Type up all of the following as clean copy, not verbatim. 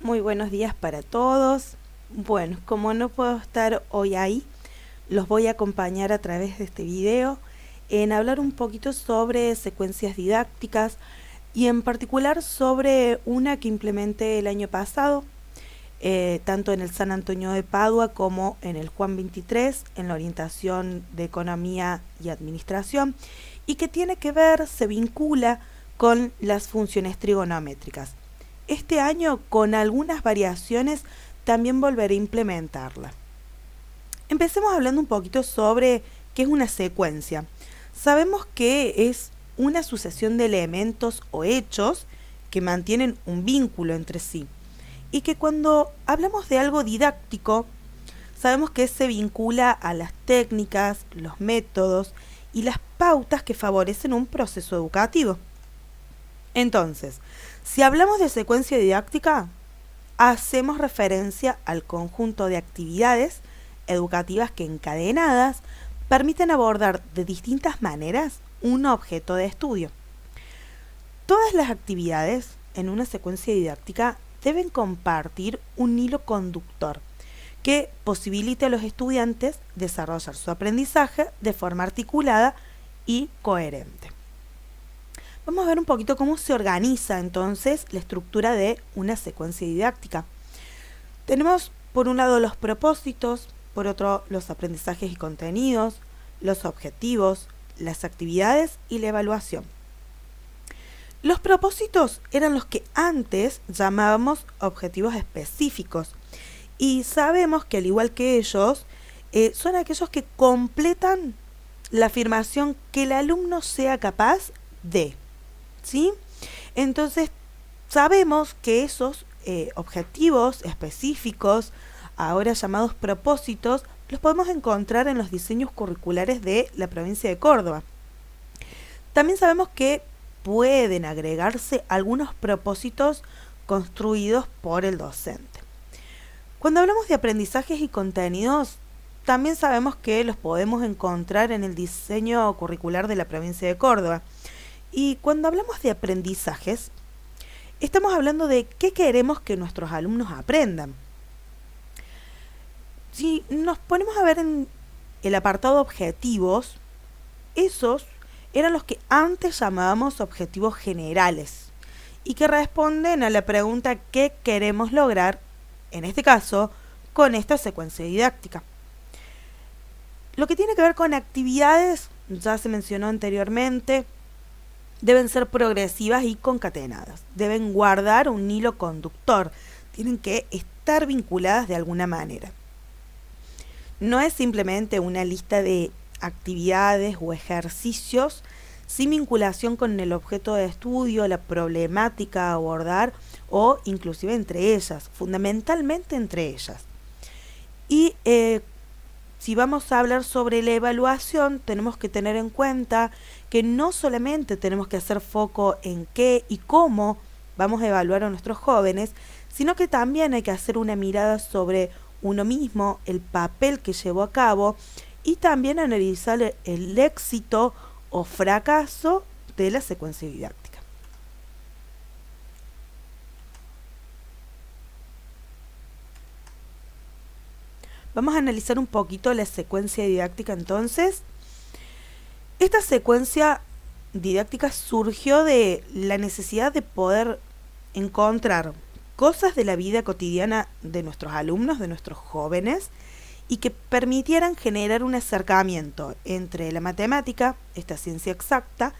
Muy buenos días para todos. Bueno, como no puedo estar hoy ahí, los voy a acompañar a través de este video en hablar un poquito sobre secuencias didácticas y en particular sobre una que implementé el año pasado, tanto en el San Antonio de Padua como en el Juan 23, en la orientación de Economía y Administración, y que tiene que ver, se vincula con las funciones trigonométricas. Este año, con algunas variaciones, también volveré a implementarla. Empecemos hablando un poquito sobre qué es una secuencia. Sabemos que es una sucesión de elementos o hechos que mantienen un vínculo entre sí y que cuando hablamos de algo didáctico, sabemos que se vincula a las técnicas, los métodos y las pautas que favorecen un proceso educativo. Entonces, si hablamos de secuencia didáctica, hacemos referencia al conjunto de actividades educativas que encadenadas permiten abordar de distintas maneras un objeto de estudio. Todas las actividades en una secuencia didáctica deben compartir un hilo conductor que posibilite a los estudiantes desarrollar su aprendizaje de forma articulada y coherente. Vamos a ver un poquito cómo se organiza entonces la estructura de una secuencia didáctica. Tenemos por un lado los propósitos, por otro los aprendizajes y contenidos, los objetivos, las actividades y la evaluación. Los propósitos eran los que antes llamábamos objetivos específicos y sabemos que al igual que ellos, son aquellos que completan la afirmación que el alumno sea capaz de. ¿Sí? Entonces, sabemos que esos objetivos específicos, ahora llamados propósitos, los podemos encontrar en los diseños curriculares de la provincia de Córdoba. También sabemos que pueden agregarse algunos propósitos construidos por el docente. Cuando hablamos de aprendizajes y contenidos, también sabemos que los podemos encontrar en el diseño curricular de la provincia de Córdoba. Y cuando hablamos de aprendizajes, estamos hablando de qué queremos que nuestros alumnos aprendan. Si nos ponemos a ver en el apartado objetivos, esos eran los que antes llamábamos objetivos generales y que responden a la pregunta ¿qué queremos lograr? En este caso, con esta secuencia didáctica. Lo que tiene que ver con actividades, ya se mencionó anteriormente, deben ser progresivas y concatenadas. Deben guardar un hilo conductor. Tienen que estar vinculadas de alguna manera. No es simplemente una lista de actividades o ejercicios sin vinculación con el objeto de estudio, la problemática a abordar o inclusive entre ellas, fundamentalmente entre ellas. Y si vamos a hablar sobre la evaluación, tenemos que tener en cuenta que no solamente tenemos que hacer foco en qué y cómo vamos a evaluar a nuestros jóvenes, sino que también hay que hacer una mirada sobre uno mismo, el papel que llevó a cabo y también analizar el éxito o fracaso de la secuencia didáctica. Vamos a analizar un poquito la secuencia didáctica entonces. Esta secuencia didáctica surgió de la necesidad de poder encontrar cosas de la vida cotidiana de nuestros alumnos, de nuestros jóvenes, y que permitieran generar un acercamiento entre la matemática, esta ciencia exacta,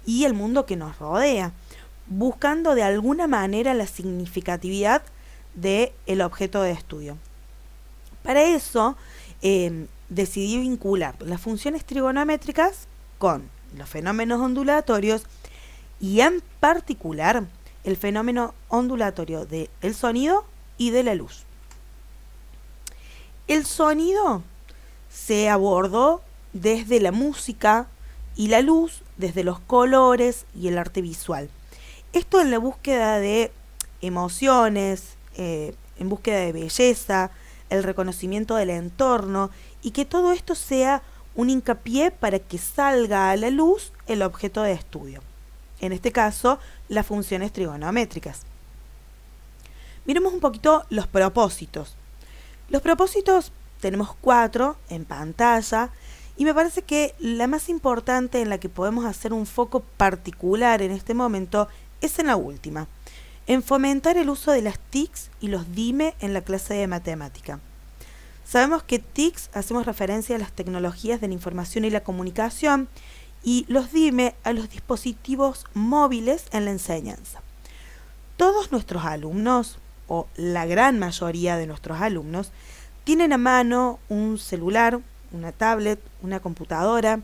y el mundo que nos rodea, buscando de alguna manera la significatividad del objeto de estudio. Para eso decidí vincular las funciones trigonométricas con los fenómenos ondulatorios y en particular el fenómeno ondulatorio del sonido y de la luz. El sonido se abordó desde la música y la luz desde los colores y el arte visual. Esto en la búsqueda de emociones, en búsqueda de belleza, el reconocimiento del entorno y que todo esto sea un hincapié para que salga a la luz el objeto de estudio. En este caso, las funciones trigonométricas. Miremos un poquito los propósitos. Los propósitos tenemos 4 en pantalla y me parece que la más importante en la que podemos hacer un foco particular en este momento es en la última, en fomentar el uso de las TICs y los DIME en la clase de matemática. Sabemos que TICs hacemos referencia a las tecnologías de la información y la comunicación y los DIME a los dispositivos móviles en la enseñanza. Todos nuestros alumnos, o la gran mayoría de nuestros alumnos, tienen a mano un celular, una tablet, una computadora,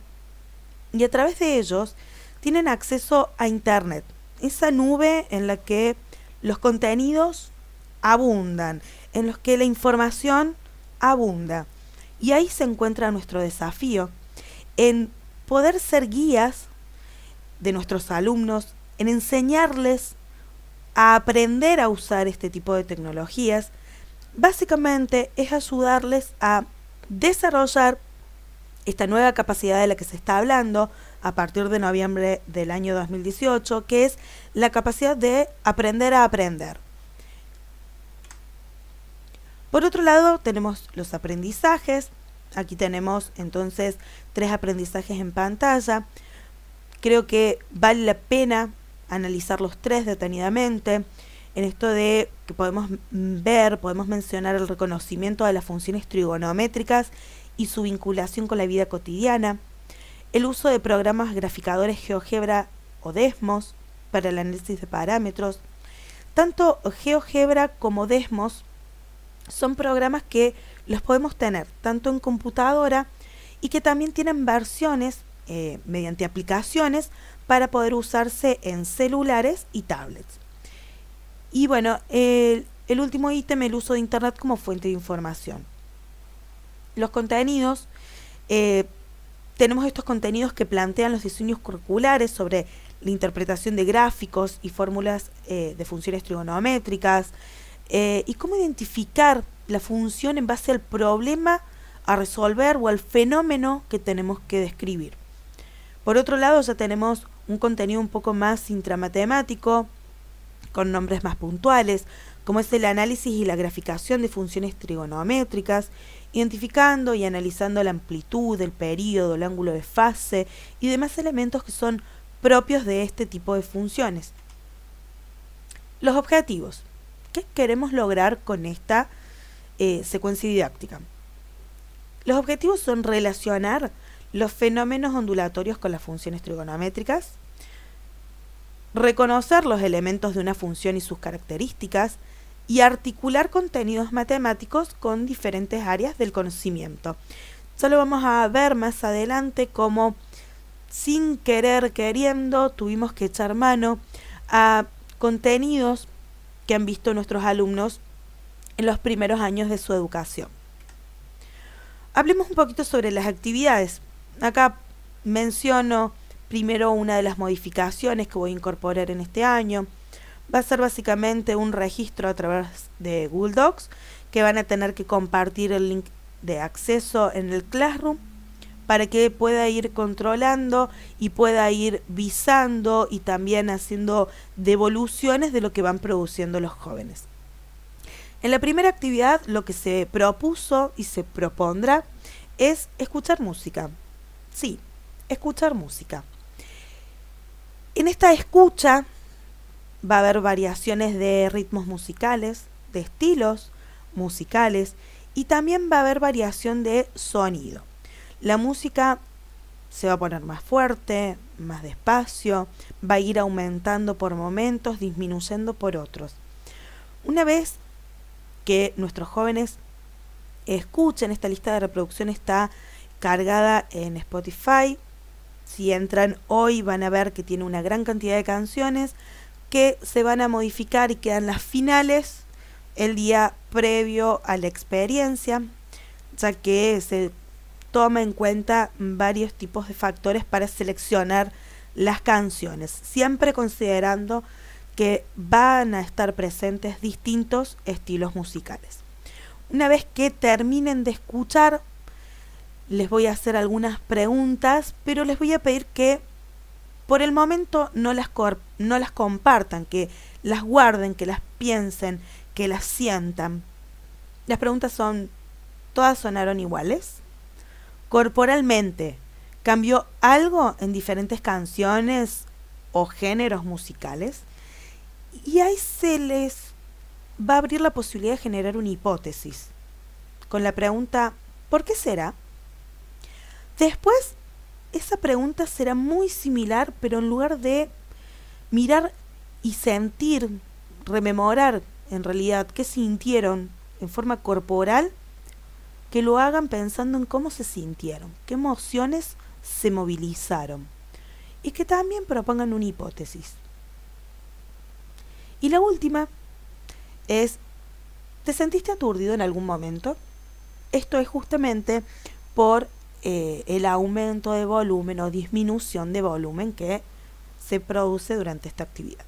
y a través de ellos tienen acceso a Internet, esa nube en la que los contenidos abundan, en los que la información abunda. Y ahí se encuentra nuestro desafío, en poder ser guías de nuestros alumnos, en enseñarles a aprender a usar este tipo de tecnologías. Básicamente es ayudarles a desarrollar esta nueva capacidad de la que se está hablando a partir de noviembre del año 2018, que es la capacidad de aprender a aprender. Por otro lado, tenemos los aprendizajes. Aquí tenemos entonces 3 aprendizajes en pantalla. Creo que vale la pena analizar los 3 detenidamente. En esto de que podemos mencionar el reconocimiento de las funciones trigonométricas y su vinculación con la vida cotidiana, el uso de programas graficadores GeoGebra o Desmos para el análisis de parámetros. Tanto GeoGebra como Desmos son programas que los podemos tener tanto en computadora y que también tienen versiones mediante aplicaciones para poder usarse en celulares y tablets. Y bueno, el último ítem, el uso de Internet como fuente de información. Los contenidos, tenemos estos contenidos que plantean los diseños curriculares sobre la interpretación de gráficos y fórmulas de funciones trigonométricas, y cómo identificar la función en base al problema a resolver o al fenómeno que tenemos que describir. Por otro lado, ya tenemos un contenido un poco más intramatemático, con nombres más puntuales, como es el análisis y la graficación de funciones trigonométricas, identificando y analizando la amplitud, el período, el ángulo de fase y demás elementos que son propios de este tipo de funciones. Los objetivos. ¿Qué queremos lograr con esta secuencia didáctica? Los objetivos son relacionar los fenómenos ondulatorios con las funciones trigonométricas, reconocer los elementos de una función y sus características, y articular contenidos matemáticos con diferentes áreas del conocimiento. Ya lo vamos a ver más adelante cómo, sin querer queriendo, tuvimos que echar mano a contenidos que han visto nuestros alumnos en los primeros años de su educación. Hablemos un poquito sobre las actividades. Acá menciono primero una de las modificaciones que voy a incorporar en este año. Va a ser básicamente un registro a través de Google Docs, que van a tener que compartir el link de acceso en el Classroom para que pueda ir controlando y pueda ir visando y también haciendo devoluciones de lo que van produciendo los jóvenes. En la primera actividad lo que se propuso y se propondrá es escuchar música. Sí, escuchar música. En esta escucha va a haber variaciones de ritmos musicales, de estilos musicales y también va a haber variación de sonido. La música se va a poner más fuerte, más despacio, va a ir aumentando por momentos, disminuyendo por otros. Una vez que nuestros jóvenes escuchen, esta lista de reproducción está cargada en Spotify. Si entran hoy van a ver que tiene una gran cantidad de canciones que se van a modificar y quedan las finales el día previo a la experiencia, ya que se toma en cuenta varios tipos de factores para seleccionar las canciones, siempre considerando que van a estar presentes distintos estilos musicales. Una vez que terminen de escuchar, les voy a hacer algunas preguntas, pero les voy a pedir que por el momento no las compartan, que las guarden, que las piensen, que las sientan. Las preguntas son, ¿todas sonaron iguales? Corporalmente, ¿cambió algo en diferentes canciones o géneros musicales? Y ahí se les va a abrir la posibilidad de generar una hipótesis, con la pregunta, ¿por qué será? Después, esa pregunta será muy similar, pero en lugar de mirar y sentir, rememorar en realidad qué sintieron en forma corporal, que lo hagan pensando en cómo se sintieron, qué emociones se movilizaron y que también propongan una hipótesis. Y la última es, ¿te sentiste aturdido en algún momento? Esto es justamente por el aumento de volumen o disminución de volumen que se produce durante esta actividad.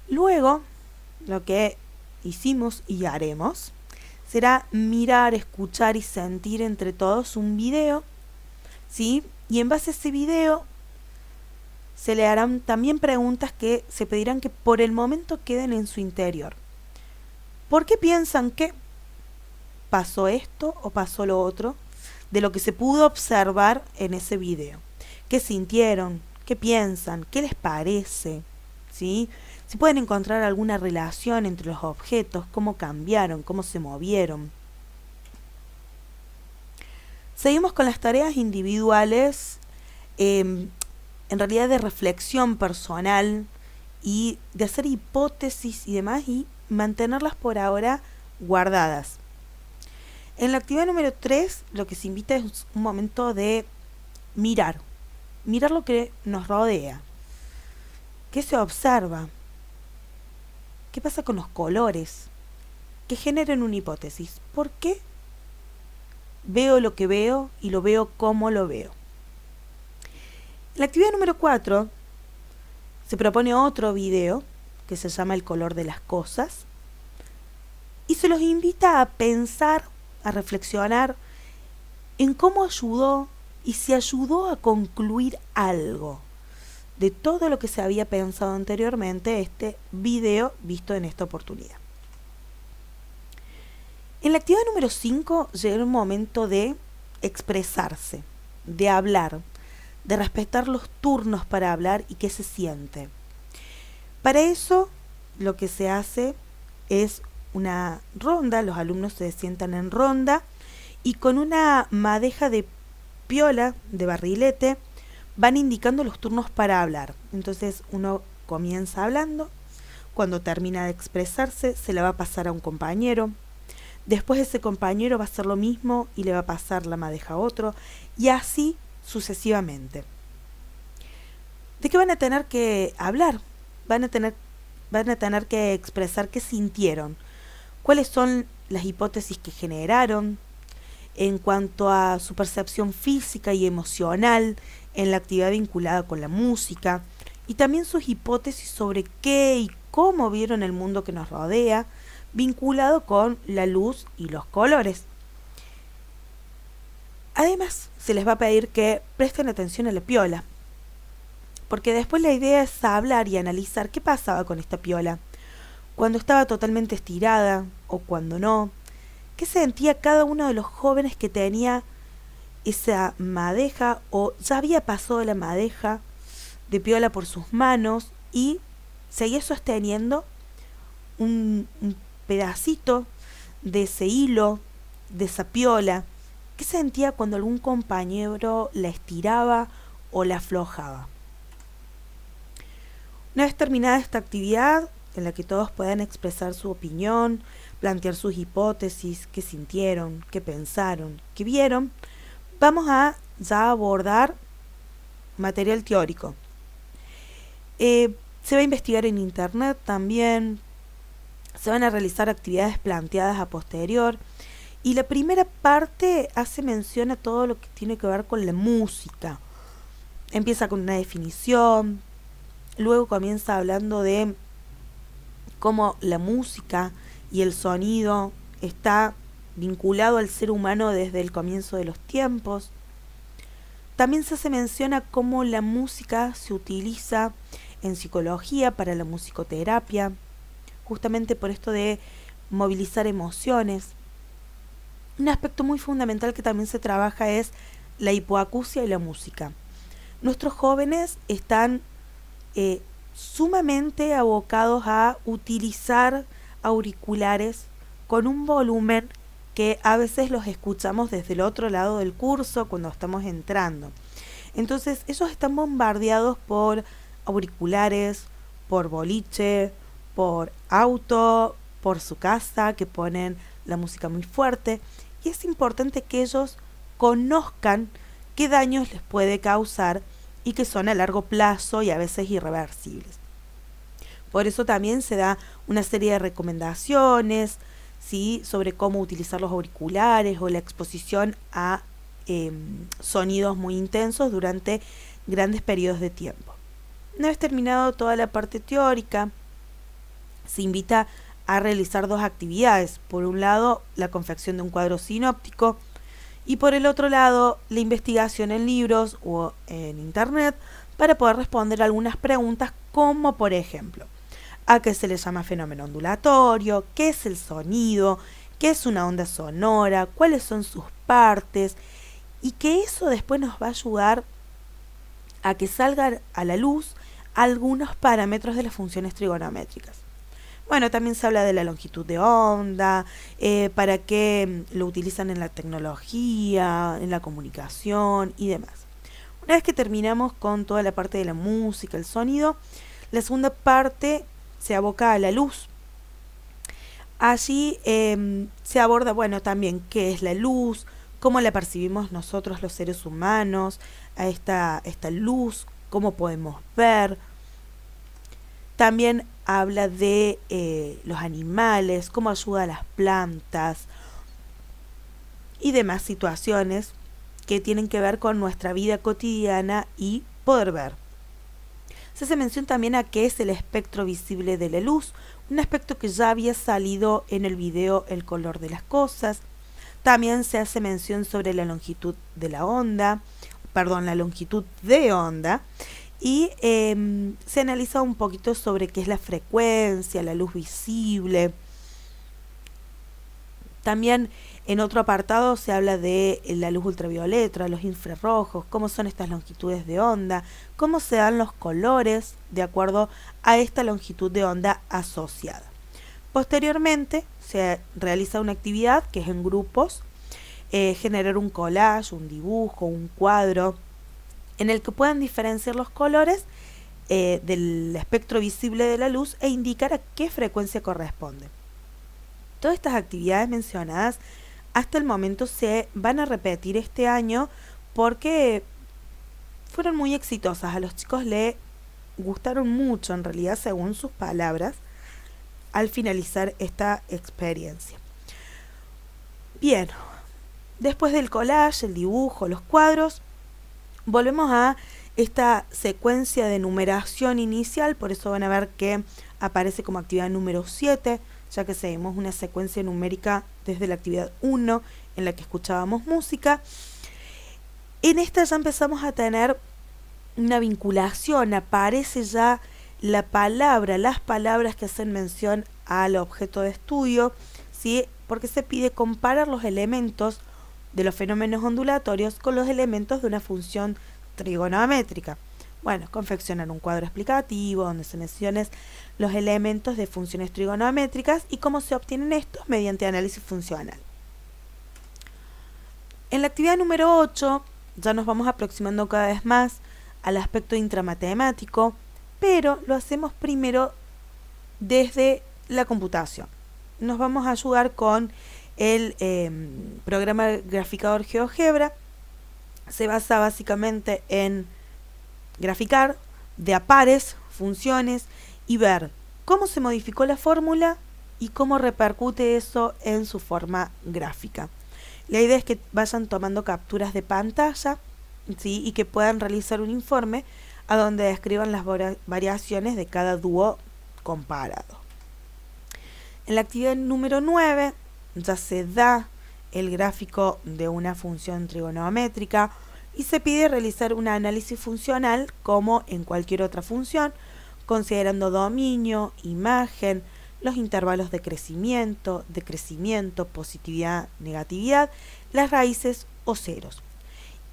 Luego, lo que hicimos y haremos será mirar, escuchar y sentir entre todos un video, ¿sí? Y en base a ese video se le harán también preguntas que se pedirán que por el momento queden en su interior. ¿Por qué piensan que pasó esto o pasó lo otro de lo que se pudo observar en ese video? ¿Qué sintieron? ¿Qué piensan? ¿Qué les parece? ¿Sí? Si pueden encontrar alguna relación entre los objetos, cómo cambiaron, cómo se movieron. Seguimos con las tareas individuales, en realidad de reflexión personal y de hacer hipótesis y demás y mantenerlas por ahora guardadas. En la actividad número 3 lo que se invita es un momento de mirar lo que nos rodea. ¿Qué se observa? ¿Qué pasa con los colores? Que generen una hipótesis. ¿Por qué veo lo que veo y lo veo como lo veo? En la actividad número 4 se propone otro video que se llama El color de las cosas y se los invita a pensar, a reflexionar en cómo ayudó y si ayudó a concluir algo de todo lo que se había pensado anteriormente este video visto en esta oportunidad. En la actividad número 5 llega un momento de expresarse, de hablar, de respetar los turnos para hablar y qué se siente. Para eso lo que se hace es una ronda, los alumnos se sientan en ronda y con una madeja de piola, de barrilete, van indicando los turnos para hablar. Entonces uno comienza hablando, cuando termina de expresarse se la va a pasar a un compañero, después ese compañero va a hacer lo mismo y le va a pasar la madeja a otro y así sucesivamente. ¿De qué van a tener que hablar? Van a tener que expresar qué sintieron, cuáles son las hipótesis que generaron en cuanto a su percepción física y emocional en la actividad vinculada con la música y también sus hipótesis sobre qué y cómo vieron el mundo que nos rodea vinculado con la luz y los colores. Además, se les va a pedir que presten atención a la piola, porque después la idea es hablar y analizar qué pasaba con esta piola, cuando estaba totalmente estirada o cuando no, qué sentía cada uno de los jóvenes que tenía esa madeja o ya había pasado la madeja de piola por sus manos y seguía sosteniendo un pedacito de ese hilo, de esa piola. ¿Qué sentía cuando algún compañero la estiraba o la aflojaba? Una vez terminada esta actividad, en la que todos puedan expresar su opinión, plantear sus hipótesis, qué sintieron, qué pensaron, qué vieron, vamos a ya abordar material teórico. Se va a investigar en internet también, se van a realizar actividades planteadas a posterior y la primera parte hace mención a todo lo que tiene que ver con la música. Empieza con una definición, luego comienza hablando de cómo la música y el sonido está vinculado al ser humano desde el comienzo de los tiempos. También se hace mención a cómo la música se utiliza en psicología para la musicoterapia, justamente por esto de movilizar emociones. Un aspecto muy fundamental que también se trabaja es la hipoacusia y la música. Nuestros jóvenes están sumamente abocados a utilizar auriculares con un volumen que a veces los escuchamos desde el otro lado del curso cuando estamos entrando. Entonces ellos están bombardeados por auriculares, por boliche, por auto, por su casa, que ponen la música muy fuerte, y es importante que ellos conozcan qué daños les puede causar y que son a largo plazo y a veces irreversibles. Por eso también se da una serie de recomendaciones, ¿sí?, sobre cómo utilizar los auriculares o la exposición a sonidos muy intensos durante grandes periodos de tiempo. Una vez terminado toda la parte teórica, se invita a realizar dos actividades. Por un lado, la confección de un cuadro sinóptico y por el otro lado, la investigación en libros o en internet para poder responder algunas preguntas como por ejemplo, ¿a qué se le llama fenómeno ondulatorio? ¿Qué es el sonido? ¿Qué es una onda sonora? ¿Cuáles son sus partes? Y que eso después nos va a ayudar a que salgan a la luz algunos parámetros de las funciones trigonométricas. Bueno, también se habla de la longitud de onda, para qué lo utilizan en la tecnología, en la comunicación y demás. Una vez que terminamos con toda la parte de la música, el sonido, la segunda parte se aboca a la luz. Allí se aborda, bueno, también qué es la luz, cómo la percibimos nosotros los seres humanos, a esta luz, cómo podemos ver. También habla de los animales, cómo ayuda a las plantas y demás situaciones que tienen que ver con nuestra vida cotidiana y poder ver. Se hace mención también a qué es el espectro visible de la luz, un aspecto que ya había salido en el video El color de las cosas. También se hace mención sobre la longitud de la onda, la longitud de onda, y se analiza un poquito sobre qué es la frecuencia, la luz visible. También en otro apartado se habla de la luz ultravioleta, los infrarrojos, cómo son estas longitudes de onda, cómo se dan los colores de acuerdo a esta longitud de onda asociada. Posteriormente se realiza una actividad que es en grupos, generar un collage, un dibujo, un cuadro, en el que puedan diferenciar los colores del espectro visible de la luz e indicar a qué frecuencia corresponde. Todas estas actividades mencionadas hasta el momento se van a repetir este año porque fueron muy exitosas. A los chicos les gustaron mucho, en realidad, según sus palabras, al finalizar esta experiencia. Bien, después del collage, el dibujo, los cuadros, volvemos a esta secuencia de numeración inicial, por eso van a ver que aparece como actividad número 7, ya que seguimos una secuencia numérica desde la actividad 1 en la que escuchábamos música. En esta ya empezamos a tener una vinculación, aparece ya la palabra, las palabras que hacen mención al objeto de estudio, ¿sí?, porque se pide comparar los elementos de los fenómenos ondulatorios con los elementos de una función trigonométrica. Bueno, confeccionar un cuadro explicativo donde se mencionen los elementos de funciones trigonométricas y cómo se obtienen estos mediante análisis funcional. En la actividad número 8 ya nos vamos aproximando cada vez más al aspecto intramatemático, pero lo hacemos primero desde la computación. Nos vamos a ayudar con el programa graficador GeoGebra. Se basa básicamente en graficar de a pares funciones y ver cómo se modificó la fórmula y cómo repercute eso en su forma gráfica. La idea es que vayan tomando capturas de pantalla, ¿sí?, y que puedan realizar un informe a donde describan las variaciones de cada dúo comparado. En la actividad número 9 ya se da el gráfico de una función trigonométrica y se pide realizar un análisis funcional como en cualquier otra función, considerando dominio, imagen, los intervalos de crecimiento, decrecimiento, positividad, negatividad, las raíces o ceros.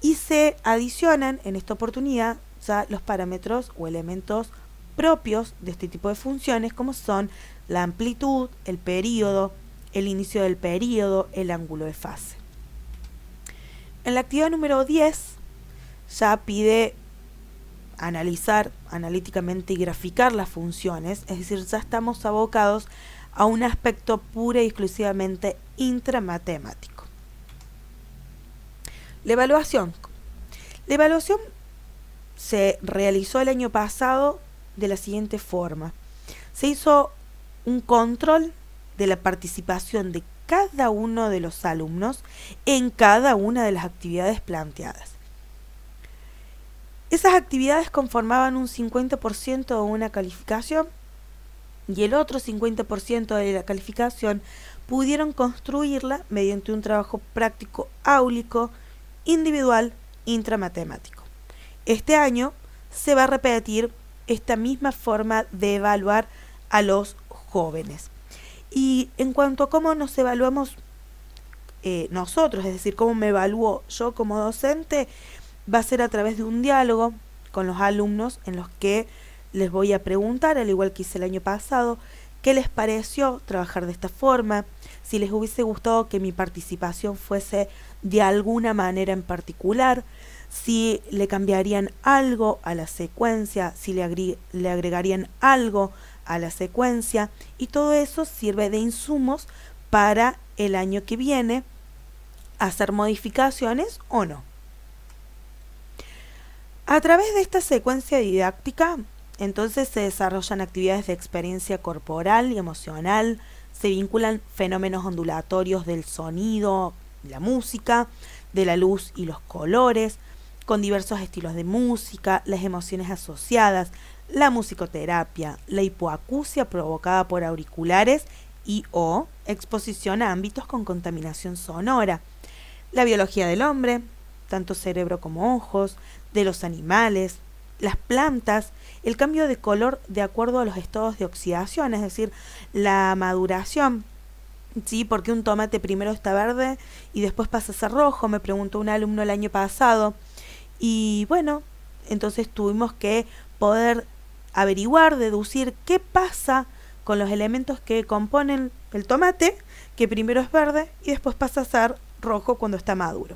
Y se adicionan en esta oportunidad ya los parámetros o elementos propios de este tipo de funciones, como son la amplitud, el período, el inicio del período, el ángulo de fase. En la actividad número 10 ya pide analizar analíticamente y graficar las funciones, es decir, ya estamos abocados a un aspecto pura y exclusivamente intramatemático. La evaluación. La evaluación se realizó el año pasado de la siguiente forma. Se hizo un control de la participación de cada uno de los alumnos en cada una de las actividades planteadas. Esas actividades conformaban un 50% de una calificación y el otro 50% de la calificación pudieron construirla mediante un trabajo práctico áulico, individual, intramatemático. Este año se va a repetir esta misma forma de evaluar a los jóvenes. Y en cuanto a cómo nos evaluamos nosotros, es decir, cómo me evalúo yo como docente, va a ser a través de un diálogo con los alumnos en los que les voy a preguntar, al igual que hice el año pasado, qué les pareció trabajar de esta forma, si les hubiese gustado que mi participación fuese de alguna manera en particular, si le cambiarían algo a la secuencia, si le agregarían algo a la secuencia, y todo eso sirve de insumos para el año que viene hacer modificaciones o no. A través de esta secuencia didáctica, entonces se desarrollan actividades de experiencia corporal y emocional, se vinculan fenómenos ondulatorios del sonido, la música, de la luz y los colores, con diversos estilos de música, las emociones asociadas, la musicoterapia, la hipoacusia provocada por auriculares y o exposición a ámbitos con contaminación sonora, la biología del hombre, tanto cerebro como ojos, de los animales, las plantas, el cambio de color de acuerdo a los estados de oxidación, es decir, la maduración. Sí, porque un tomate primero está verde y después pasa a ser rojo, me preguntó un alumno el año pasado. Y bueno, entonces tuvimos que poder averiguar, deducir qué pasa con los elementos que componen el tomate, que primero es verde y después pasa a ser rojo cuando está maduro.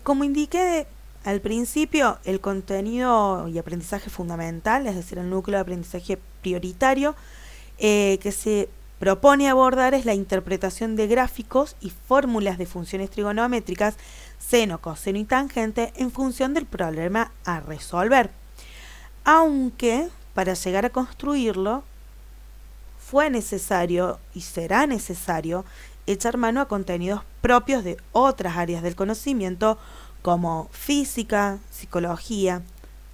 Como indiqué al principio, el contenido y aprendizaje fundamental, es decir, el núcleo de aprendizaje prioritario, que se propone abordar es la interpretación de gráficos y fórmulas de funciones trigonométricas, seno, coseno y tangente, en función del problema a resolver. Aunque para llegar a construirlo fue necesario y será necesario echar mano a contenidos propios de otras áreas del conocimiento como física, psicología,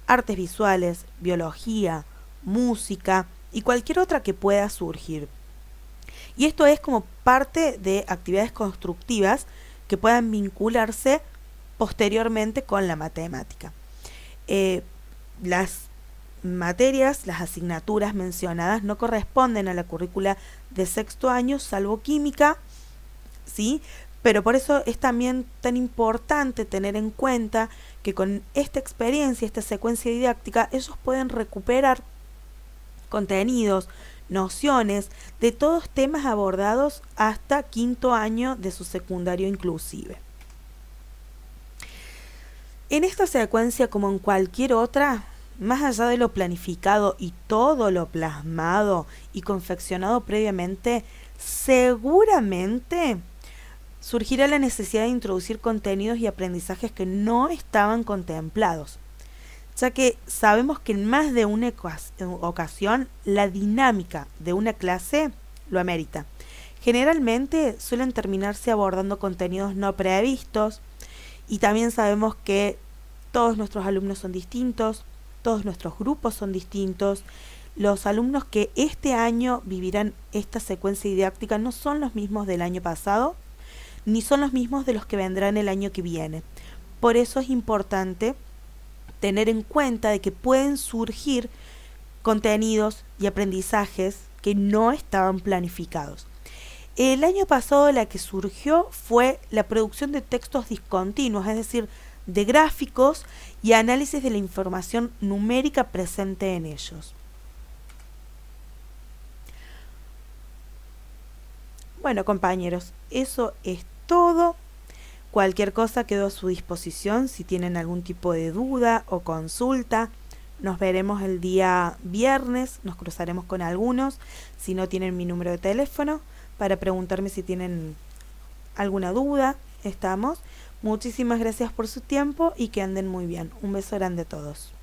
artes visuales, biología, música y cualquier otra que pueda surgir. Y esto es como parte de actividades constructivas que puedan vincularse posteriormente con la matemática. Las materias, las asignaturas mencionadas no corresponden a la currícula de sexto año, salvo química, ¿sí? Pero por eso es también tan importante tener en cuenta que con esta experiencia, esta secuencia didáctica, ellos pueden recuperar contenidos, nociones de todos temas abordados hasta quinto año de su secundario inclusive. En esta secuencia, como en cualquier otra, más allá de lo planificado y todo lo plasmado y confeccionado previamente, seguramente surgirá la necesidad de introducir contenidos y aprendizajes que no estaban contemplados, ya que sabemos que en más de una ocasión la dinámica de una clase lo amerita. Generalmente suelen terminarse abordando contenidos no previstos y también sabemos que todos nuestros alumnos son distintos, todos nuestros grupos son distintos. Los alumnos que este año vivirán esta secuencia didáctica no son los mismos del año pasado, ni son los mismos de los que vendrán el año que viene. Por eso es importante tener en cuenta de que pueden surgir contenidos y aprendizajes que no estaban planificados. El año pasado la que surgió fue la producción de textos discontinuos, es decir, de gráficos y análisis de la información numérica presente en ellos. Bueno, compañeros, eso es todo. Cualquier cosa quedó a su disposición si tienen algún tipo de duda o consulta. Nos veremos el día viernes, nos cruzaremos con algunos, si no tienen mi número de teléfono, para preguntarme si tienen alguna duda. Estamos. Muchísimas gracias por su tiempo y que anden muy bien. Un beso grande a todos.